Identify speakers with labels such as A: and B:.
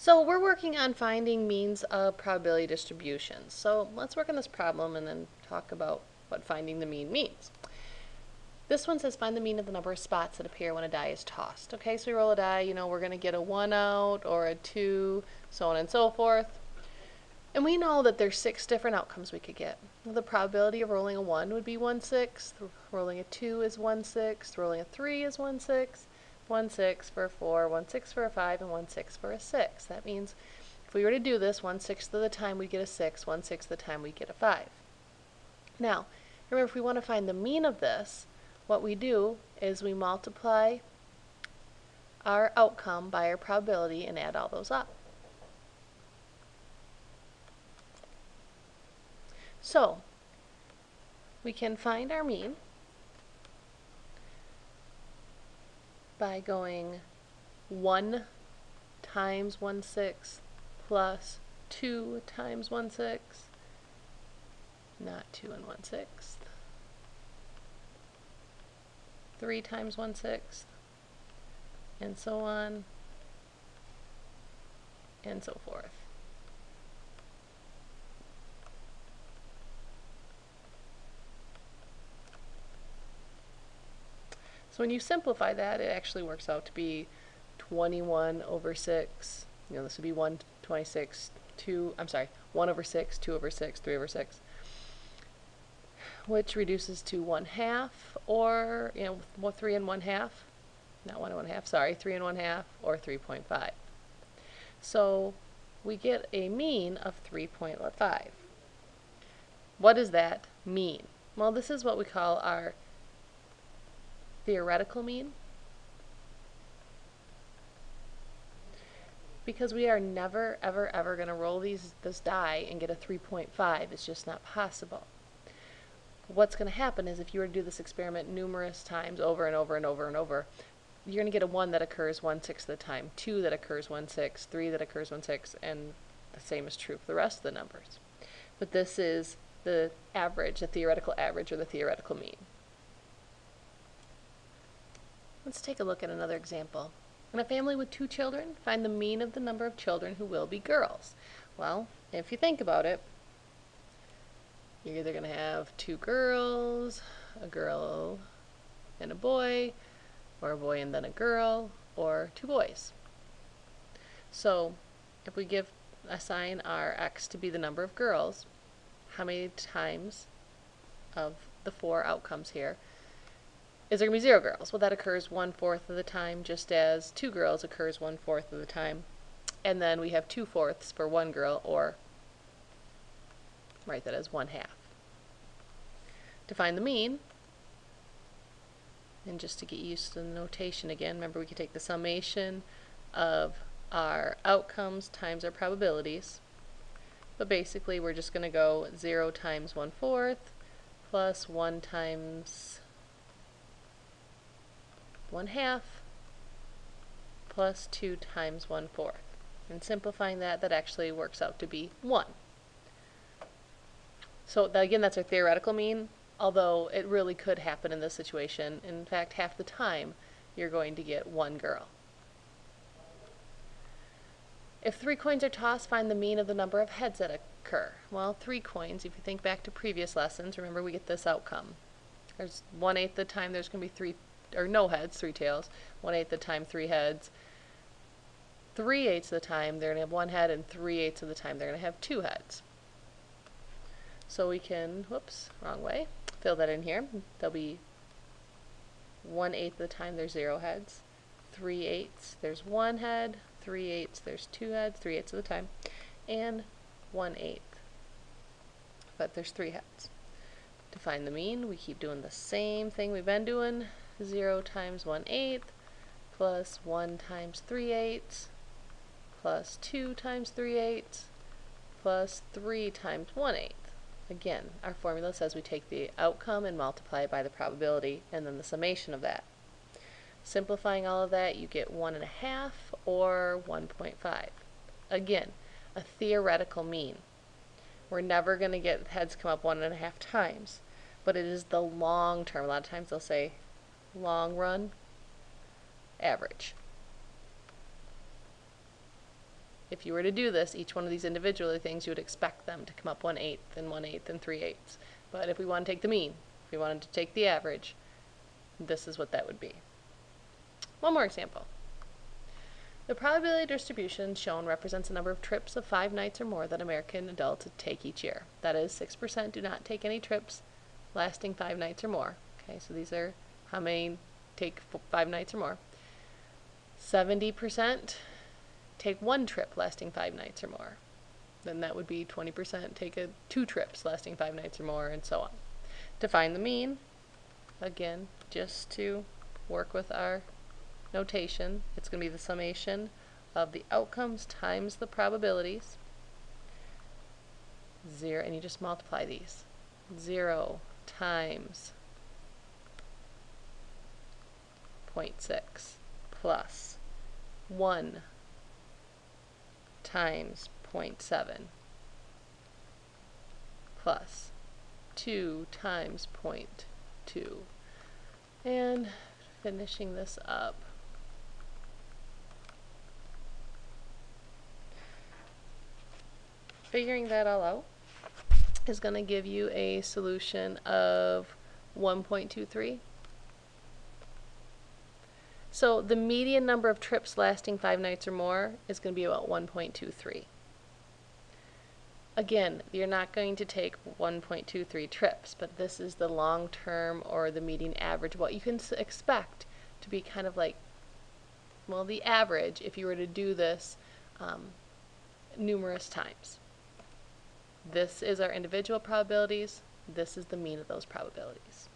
A: So we're working on finding means of probability distributions. So let's work on this problem and then talk about what finding the mean means. This one says find the mean of the number of spots that appear when a die is tossed. Okay, so we roll a die, we're going to get a 1 out or a 2, so on and so forth. And we know that there's 6 different outcomes we could get. The probability of rolling a 1 would be 1/6, rolling a 2 is 1/6, rolling a 3 is 1/6, 1/6 for a 4, 1/6 for a 5, and 1/6 for a 6. That means if we were to do this, 1/6 of the time we'd get a 6, 1/6 of the time we'd get a 5. Now, remember, if we want to find the mean of this, what we do is we multiply our outcome by our probability and add all those up. So, we can find our mean by going 1 times 1/6 plus 2 times 1/6, not 2 and 1/6, 3 times 1/6, and so on and so forth. So when you simplify that, it actually works out to be 21 over 6. This would be 1/26, 1 over 6, 2 over 6, 3 over 6, which reduces to 1/2, or 3 and 1/2, not 1 and 1/2, sorry, 3 and 1/2, or 3.5. So we get a mean of 3.5. What does that mean? Well, this is what we call our theoretical mean, because we are never ever going to roll this die and get a 3.5. It's just not possible. What's going to happen is if you were to do this experiment numerous times over and over and over and over, you're going to get a 1 that occurs 1/6 of the time, 2 that occurs 1/6, 3 that occurs 1/6, and the same is true for the rest of the numbers. But this is the average, the theoretical average, or the theoretical mean. Let's take a look at another example. In a family with 2 children, find the mean of the number of children who will be girls. Well, if you think about it, you're either going to have 2 girls, a girl and a boy, or a boy and then a girl, or 2 boys. So if we assign our x to be the number of girls, how many times of the 4 outcomes here is there going to be 0 girls? Well, that occurs 1/4 of the time, just as 2 girls occurs 1/4 of the time. And then we have 2/4 for 1 girl, or write that as 1/2. To find the mean, and just to get used to the notation again, remember we could take the summation of our outcomes times our probabilities. But basically we're just going to go 0 times 1/4 plus 1 times 1/2 plus 2 times 1/4. And simplifying that, that actually works out to be 1. So again, that's our theoretical mean, although it really could happen in this situation. In fact, half the time you're going to get 1 girl. If 3 coins are tossed, find the mean of the number of heads that occur. Well, 3 coins, if you think back to previous lessons, remember we get this outcome. There's 1/8 the time there's going to be 3 or no heads, 3 tails, 1/8 the time 3 heads, 3/8 of the time they're going to have 1 head, and 3/8 of the time they're going to have 2 heads. So we can, whoops, wrong way, fill that in here. There'll be 1/8 of the time there's 0 heads, 3/8 there's 1 head, 3/8 there's 2 heads, 3/8 of the time, and 1/8, but there's 3 heads. To find the mean, we keep doing the same thing we've been doing. 0 times 1/8 plus 1 times 3/8 plus 2 times 3/8 plus 3 times 1/8. Again, our formula says we take the outcome and multiply it by the probability and then the summation of that. Simplifying all of that, you get 1.5 or 1.5. Again, a theoretical mean. We're never going to get heads come up 1.5 times, but it is the long term. A lot of times they'll say long run average. if you were to do this, each one of these individual things, you would expect them to come up 1/8 and 1/8 and 3/8. But if we want to take the mean, if we wanted to take the average, this is what that would be. One more example. The probability distribution shown represents the number of trips of 5 nights or more that American adults take each year. That is, 6% do not take any trips lasting 5 nights or more. Okay, so these are how many take 5 nights or more. 70% take 1 trip lasting 5 nights or more. Then that would be 20% take 2 trips lasting 5 nights or more, and so on. To find the mean, again, just to work with our notation, it's going to be the summation of the outcomes times the probabilities. 0, and you just multiply these. 0 times 0.6 plus 1 times 0.7 plus 2 times 0.2. And finishing this up, figuring that all out is going to give you a solution of 1.23. So the median number of trips lasting 5 nights or more is going to be about 1.23. Again, you're not going to take 1.23 trips, but this is the long-term or the median average, what you can expect to be kind of like, well, the average if you were to do this numerous times. This is our individual probabilities. This is the mean of those probabilities.